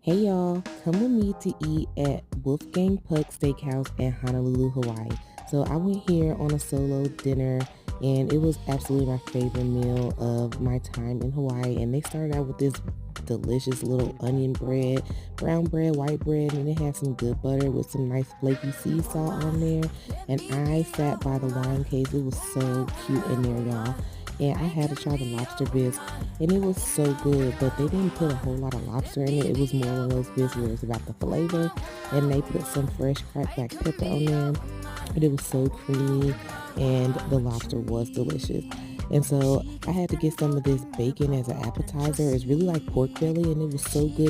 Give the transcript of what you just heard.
Hey y'all, come with me to eat at Wolfgang Steakhouse in Honolulu, Hawaii. So I went here on a solo dinner and it was absolutely my favorite meal of my time in Hawaii. And they started out with this delicious little onion bread, brown bread, white bread, and it had some good butter with some nice flaky sea salt on there. And I sat by the wine case. It was so cute in there, y'all. And I had to try the lobster bisque and it was so good, but they didn't put a whole lot of lobster in it. It was more one of those bits where it's about the flavor, and they put some fresh cracked black pepper on there, but it was so creamy, and the lobster was delicious. And so I had to get some of this bacon as an appetizer. It's really like pork belly, and it was so good. And